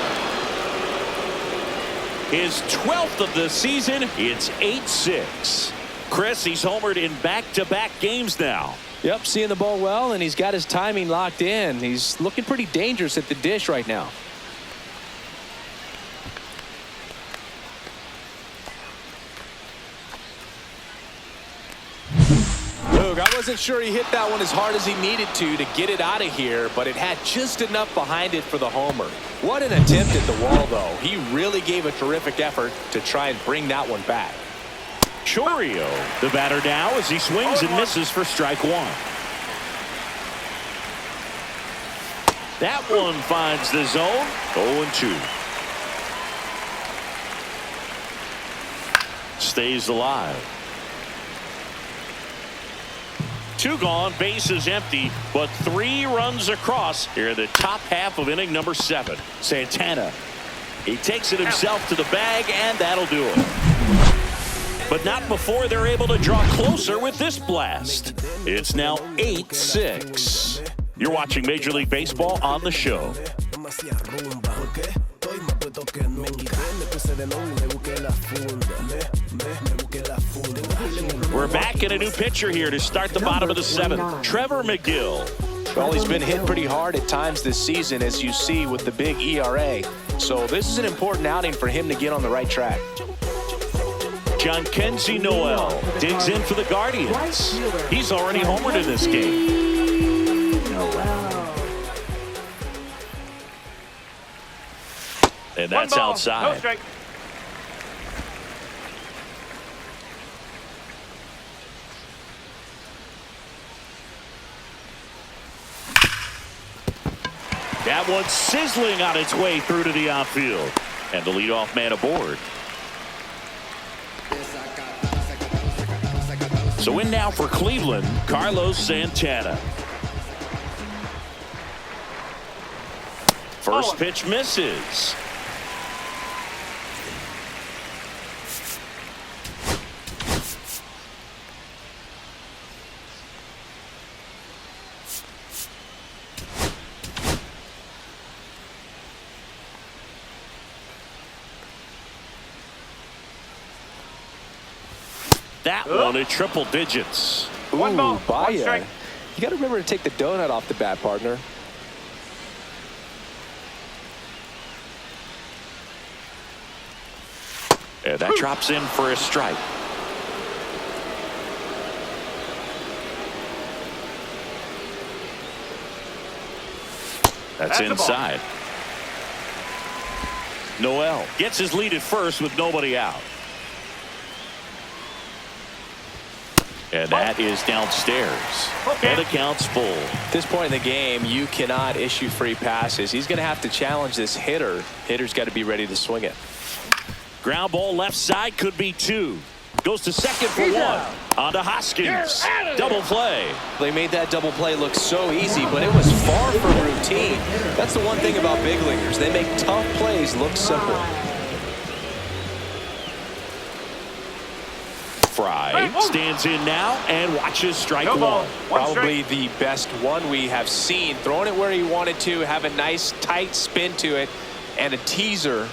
His 12th of the season. It's 8-6. Chris, he's homered in back-to-back games now. Yep, seeing the ball well, and he's got his timing locked in. He's looking pretty dangerous at the dish right now. Luke, I wasn't sure he hit that one as hard as he needed to get it out of here, but it had just enough behind it for the homer. What an attempt at the wall, though. He really gave a terrific effort to try and bring that one back. Chorio, the batter now as he swings and misses for strike 1. That one finds the zone. 0-2. Stays alive. 2 gone, bases empty, but 3 runs across here in the top half of inning number 7. Santana, he takes it himself to the bag, and that'll do it. But not before they're able to draw closer with this blast. It's now 8-6. You're watching Major League Baseball on the show. We're back in a new pitcher here to start the bottom of the 7th. Trevor McGill. Well, he's been hit pretty hard at times this season, as you see with the big ERA. So this is an important outing for him to get on the right track. John Kenzie Noel digs in for the Guardians. He's already homered in this game. And that's outside. No strike. That one sizzling on its way through to the outfield. And the leadoff man aboard. So in now for Cleveland, Carlos Santana. First pitch misses. That one at triple digits. One ball, Baya. one strike. You got to remember to take the donut off the bat, partner. And that drops in for a strike. That's inside. Noel gets his lead at first with nobody out. And that is downstairs. Okay. And the count's full. At this point in the game, you cannot issue free passes. He's going to have to challenge this hitter. Hitter's got to be ready to swing it. Ground ball left side, could be two. Goes to second for one. On to Hoskins. Double play. They made that double play look so easy, but it was far from routine. That's the one thing about big leaguers. They make tough plays look simple. Fry stands in now and watches strike No ball. one. One Probably strike. the best one we have seen. Throwing it where he wanted to, have a nice tight spin to it, and a teaser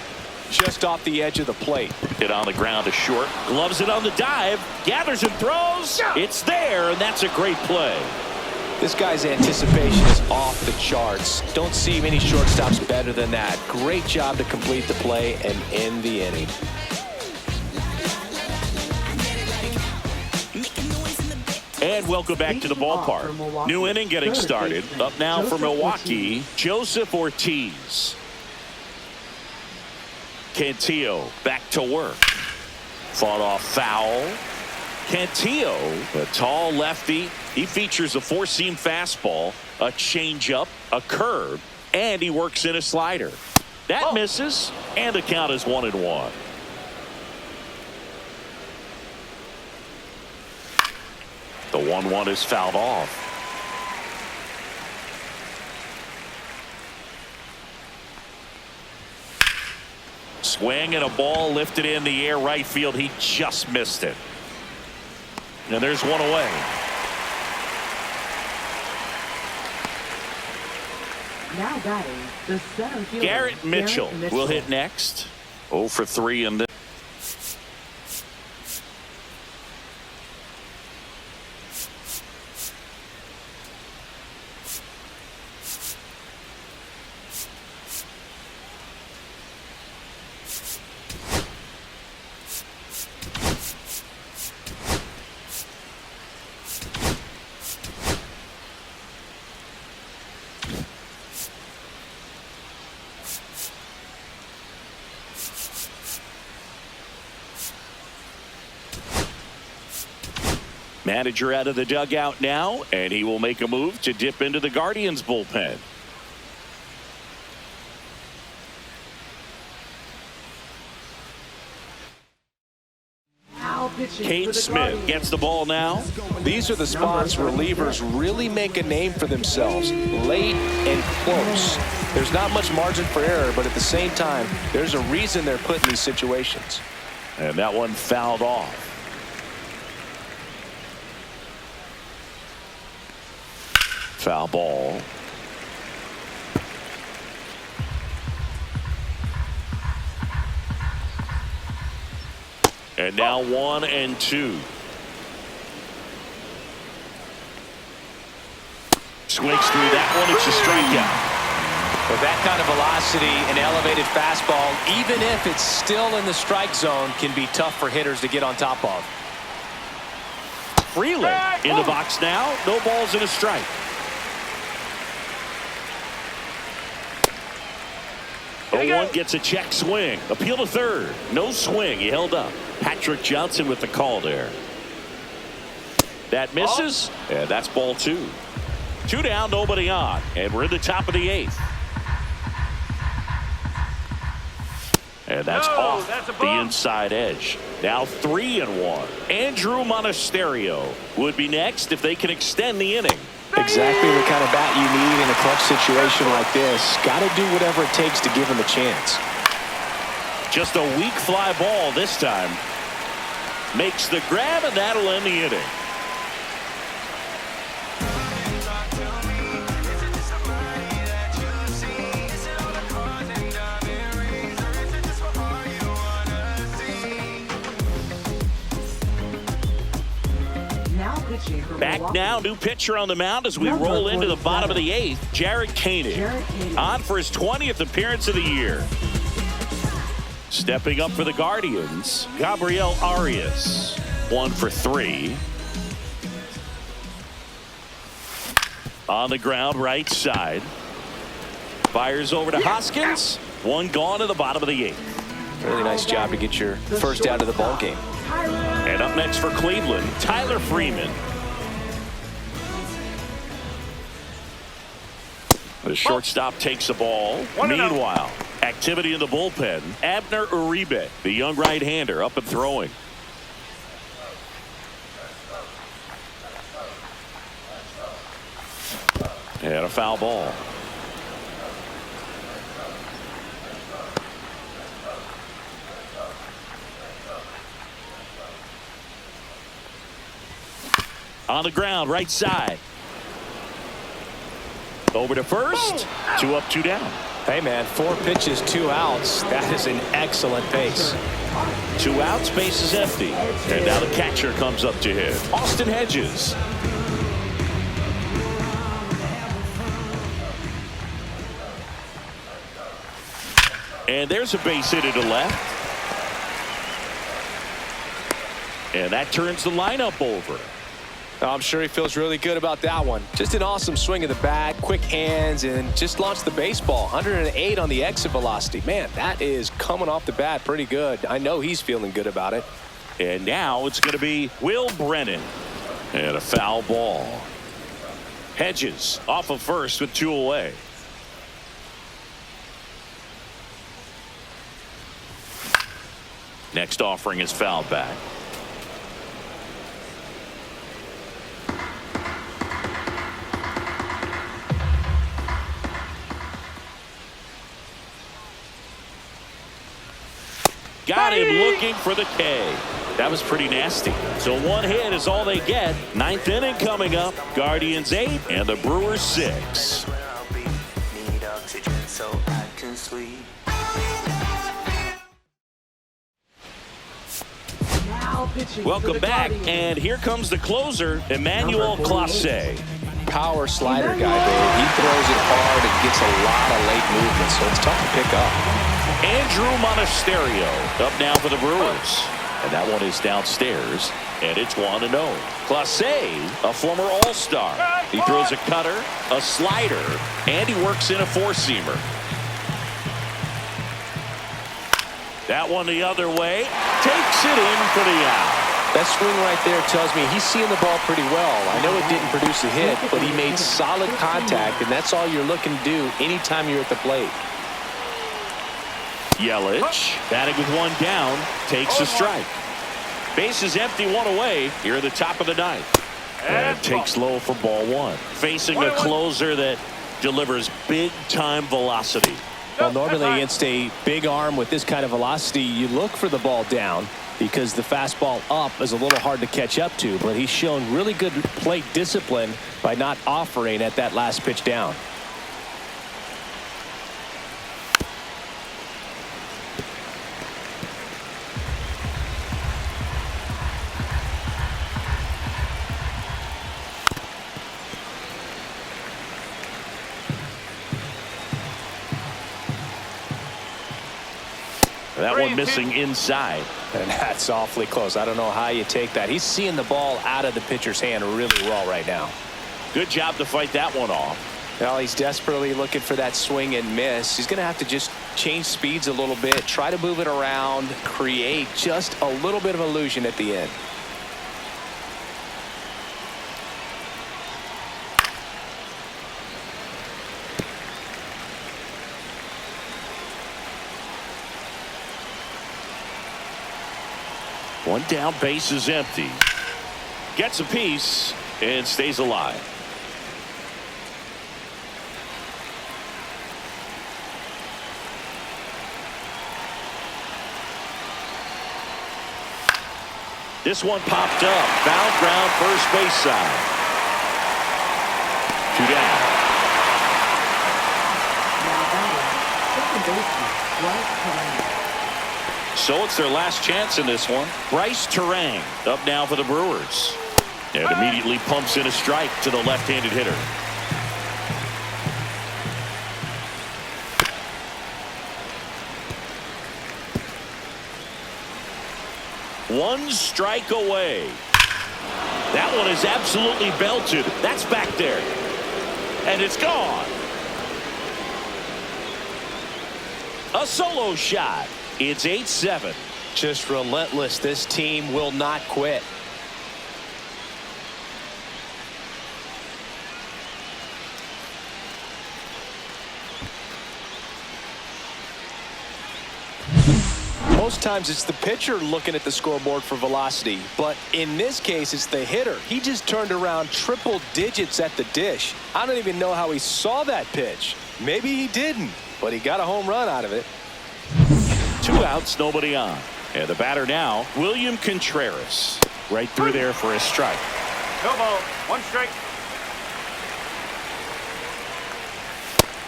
just off the edge of the plate. Hit on the ground to short. Gloves it on the dive. Gathers and throws. It's there, and that's a great play. This guy's anticipation is off the charts. Don't see many shortstops better than that. Great job to complete the play and end the inning. And welcome back to the ballpark. New inning getting started. Up now for Milwaukee, Joseph Ortiz. Cantillo back to work. Fought off foul. Cantillo, a tall lefty. He features a four-seam fastball, a changeup, a curve, and he works in a slider. That misses, and the count is 1-1. The 1-1 is fouled off. Swing and a ball lifted in the air right field. He just missed it. And there's one away. Now batting, the center fielder, Garrett Mitchell will hit next. 0 for 3 in this. Manager out of the dugout now, and he will make a move to dip into the Guardians bullpen. Kate Smith gets the ball now. These are the spots relievers really make a name for themselves. Late and close. There's not much margin for error, but at the same time, there's a reason they're put in these situations. And that one fouled off. Foul ball. And now 1 and 2. Swings through that one. It's a strikeout. With that kind of velocity, an elevated fastball, even if it's still in the strike zone, can be tough for hitters to get on top of. Freeland in the box now. No balls and a strike. One gets a check swing. Appeal to third. No swing. He held up. Patrick Johnson with the call there. That misses. And that's ball 2. 2 down, nobody on. And we're in the top of the 8th. And that's off the inside edge. Now 3-1. Andrew Monasterio would be next if they can extend the inning. Exactly the kind of bat you need in a clutch situation like this. Got to do whatever it takes to give him a chance. Just a weak fly ball this time. Makes the grab, and that'll end the inning. Back now, new pitcher on the mound as we roll into the bottom of the 8th, Jared Koenig. On for his 20th appearance of the year. Stepping up for the Guardians, Gabriel Arias. 1 for 3. On the ground, right side. Fires over to Hoskins. 1 gone in the bottom of the 8th. Really nice job to get your first out of the ball game. And up next for Cleveland, Tyler Freeman. The shortstop takes the ball. Meanwhile, activity in the bullpen. Abner Uribe, the young right-hander, up and throwing. And a foul ball. On the ground, right side. Over to first. 2 up, 2 down. Hey, man, 4 pitches, 2 outs. That is an excellent pace. 2 outs, base is empty. And now the catcher comes up to hit. Austin Hedges. And there's a base hit to left. And that turns the lineup over. I'm sure he feels really good about that one. Just an awesome swing of the bat, quick hands, and just launched the baseball. 108 on the exit velocity. Man, that is coming off the bat pretty good. I know he's feeling good about it. And now it's going to be Will Brennan. And a foul ball. Hedges off of first with 2 away. Next offering is fouled back. Got him looking for the K. That was pretty nasty. So 1 hit is all they get. 9th inning coming up. Guardians 8 and the Brewers 6. Welcome back, and here comes the closer, Emmanuel Clase. Power slider guy, baby. He throws it hard and gets a lot of late movement, so it's tough to pick up. Andrew Monasterio up now for the Brewers. And that one is downstairs, and it's 1-0. Clase, a former All-Star. He throws a cutter, a slider, and he works in a 4-seamer. That one the other way. Takes it in for the out. That swing right there tells me he's seeing the ball pretty well. I know it didn't produce a hit, but he made solid contact, and that's all you're looking to do anytime you're at the plate. Yelich, batting with 1 down, takes a strike. Base is empty, 1 away here at the top of the 9th. And takes low for ball 1. Facing a closer that delivers big-time velocity. Well, normally against a big arm with this kind of velocity, you look for the ball down because the fastball up is a little hard to catch up to. But he's shown really good plate discipline by not offering at that last pitch down. That one missing inside. And that's awfully close. I don't know how you take that. He's seeing the ball out of the pitcher's hand really well right now. Good job to fight that one off. Well, he's desperately looking for that swing and miss. He's going to have to just change speeds a little bit, try to move it around, create just a little bit of illusion at the end. One down, base is empty. Gets a piece and stays alive. This one popped up. Foul ground, first base side. 2 down. Now batting, second baseman, Bryce Terang. So it's their last chance in this one. Bryce Terang up now for the Brewers. And immediately pumps in a strike to the left-handed hitter. One strike away. That one is absolutely belted. That's back there. And it's gone. A solo shot. It's 8-7. Just relentless. This team will not quit. Most times it's the pitcher looking at the scoreboard for velocity, but in this case it's the hitter. He just turned around triple digits at the dish. I don't even know how he saw that pitch. Maybe he didn't, but he got a home run out of it. 2 outs, nobody on. And the batter now, William Contreras. Right through there for a strike. No ball. 1 strike.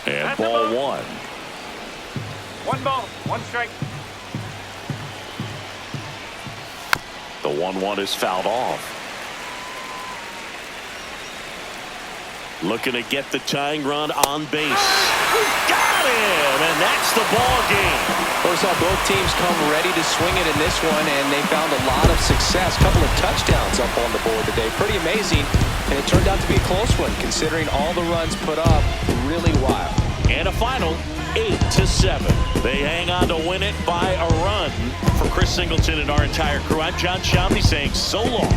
And That's a ball ball. 1. 1 ball. 1 strike. The 1-1 is fouled off. Looking to get the tying run on base. Got him! And that's the ball game. First off, both teams come ready to swing it in this one, and they found a lot of success. Couple of touchdowns up on the board today. Pretty amazing, and it turned out to be a close one, considering all the runs put up. Really wild. And a final 8-7. They hang on to win it by a run. For Chris Singleton and our entire crew, I'm John Shamley saying so long.